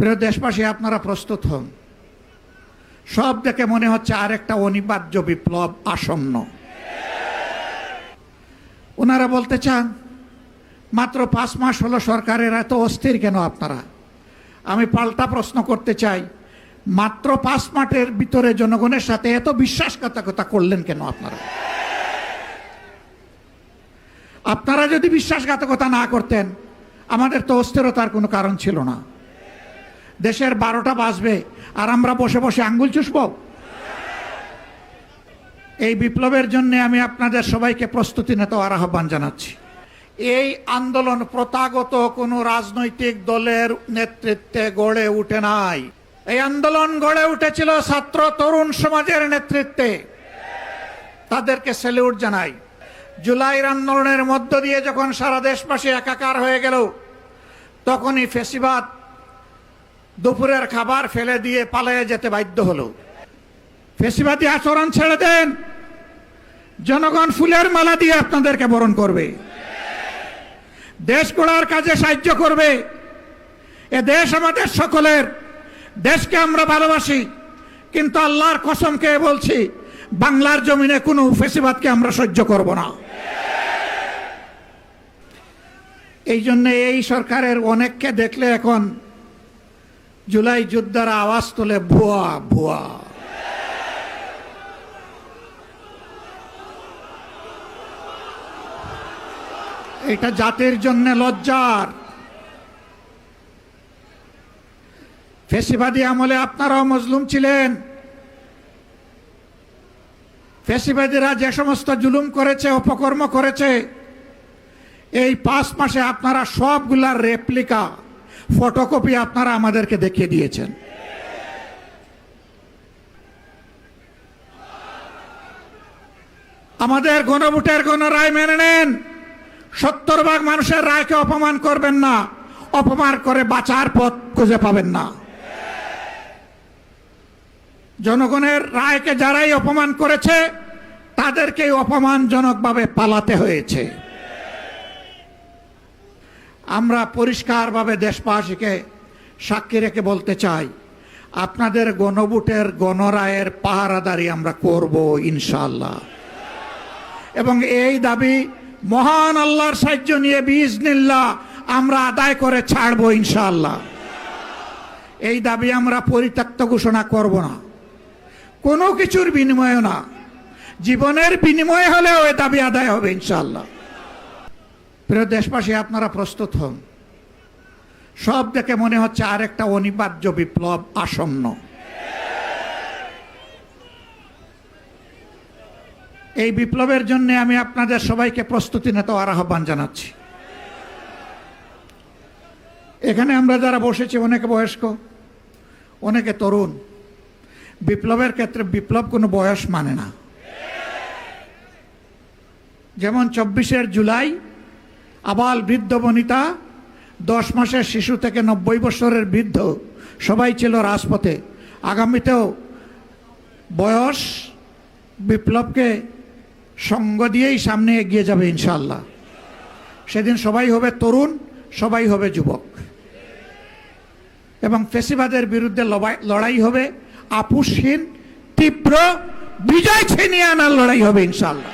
প্রিয় দেশবাসী, আপনারা প্রস্তুত হন। সব দেখে মনে হচ্ছে আরেকটা অনিবার্য বিপ্লব আসন্ন। ওনারা বলতে চান মাত্র 5 মাস হলো সরকারের, এত অস্থির কেন আপনারা? আমি পাল্টা প্রশ্ন করতে চাই, মাত্র 5 মাসের ভিতরে জনগণের সাথে এত বিশ্বাসঘাতকতা করলেন কেন আপনারা? আপনারা যদি বিশ্বাসঘাতকতা না করতেন, আমাদের তো অস্থিরতার কোনো কারণ ছিল না। দেশের 12টা বাজবে আর আমরা বসে বসে আঙ্গুল চুষব? এই বিপ্লবের জন্য আমি আপনাদের সবাইকে প্রস্তুতি নিতে আহ্বান জানাচ্ছি। এই আন্দোলন প্রথাগত কোনো রাজনৈতিক দলের নেতৃত্বে গড়ে উঠে নাই। এই আন্দোলন গড়ে উঠেছিল ছাত্র তরুণ সমাজের নেতৃত্বে। তাদেরকে স্যালুট জানাই। জুলাইয়ের আন্দোলনের মধ্য দিয়ে যখন সারা দেশবাসী একাকার হয়ে গেল, তখনই ফ্যাসিবাদ দুপুরের খাবার ফেলে দিয়ে পালিয়ে যেতে বাধ্য হলো। ফ্যাসিবাদী আচরণ ছেড়ে দেন, জনগণ ফুলের মালা দিয়ে আপনাদেরকে বরণ করবে, দেশ গড়ার কাজে সাহায্য করবে। এ দেশ আমাদের সকলের, দেশকে আমরা ভালোবাসি, কিন্তু আল্লাহর কসম খেয়ে বলছি, বাংলার জমিনে কোনো ফ্যাসিবাদকে আমরা সহ্য করব না। এই জন্য এই সরকারের অনেককে দেখলে এখন জুলাই যোদ্ধারা আওয়াজ তোলে, ভুয়া ভুয়া। এটা জাতির জন্য লজ্জার। ফ্যাসিবাদী আমলে আপনারাও মজলুম ছিলেন। ফ্যাসিবাদীরা যে সমস্ত জুলুম করেছে, অপকর্ম করেছে, এই 5 মাসে আপনারা সবগুলার রেপ্লিকা, ফটোকপি আপনারা আমাদেরকে দেখিয়ে দিয়েছেন। আমাদের গণভোটের গণরায় মেনে নেন। 70% মানুষের রায়কে অপমান করবেন না। অপমান করে বাঁচার পথ খুঁজে পাবেন না। জনগণের রায়কে যারাই অপমান করেছে, তাদেরকে অপমানজনকভাবে পালাতে হয়েছে। আমরা পরিষ্কারভাবে দেশবাসীকে সাক্ষী রেখে বলতে চাই, আপনাদের গণভোটের গণরায়ের পাহারাদারি আমরা করব ইনশাআল্লাহ। এবং এই দাবি মহান আল্লাহর সাহায্য নিয়ে বিইজনিল্লাহ আমরা আদায় করে ছাড়বো ইনশাআল্লাহ। এই দাবি আমরা পরিত্যক্ত ঘোষণা করব না, কোনো কিছুর বিনিময়ে না। জীবনের বিনিময়ে হলেও এই দাবি আদায় হবে ইনশাআল্লাহ। প্রিয় দেশবাসী, আপনারা প্রস্তুত হন। সব দেখে মনে হচ্ছে আরেকটা অনিবার্য বিপ্লব আসন্ন। এই বিপ্লবের জন্য আমি আপনাদের সবাইকে প্রস্তুতি নিতে আহ্বান জানাচ্ছি। এখানে আমরা যারা বসেছি, অনেকে বয়স্ক, অনেকে তরুণ। বিপ্লবের ক্ষেত্রে বিপ্লব কোনো বয়স মানে না। যেমন 24 জুলাই আবাল বৃদ্ধ বনিতা, 10 মাসের শিশু থেকে 90 বছরের বৃদ্ধ সবাই ছিল রাজপথে। আগামীতেও বয়স বিপ্লবকে সঙ্গ দিয়েই সামনে এগিয়ে যাবে ইনশাআল্লাহ। সেদিন সবাই হবে তরুণ, সবাই হবে যুবক, এবং ফ্যাসিবাদের বিরুদ্ধে লড়াই হবে আপোষহীন, তীব্র, বিজয় ছিনিয়ে আনার লড়াই হবে ইনশাআল্লাহ।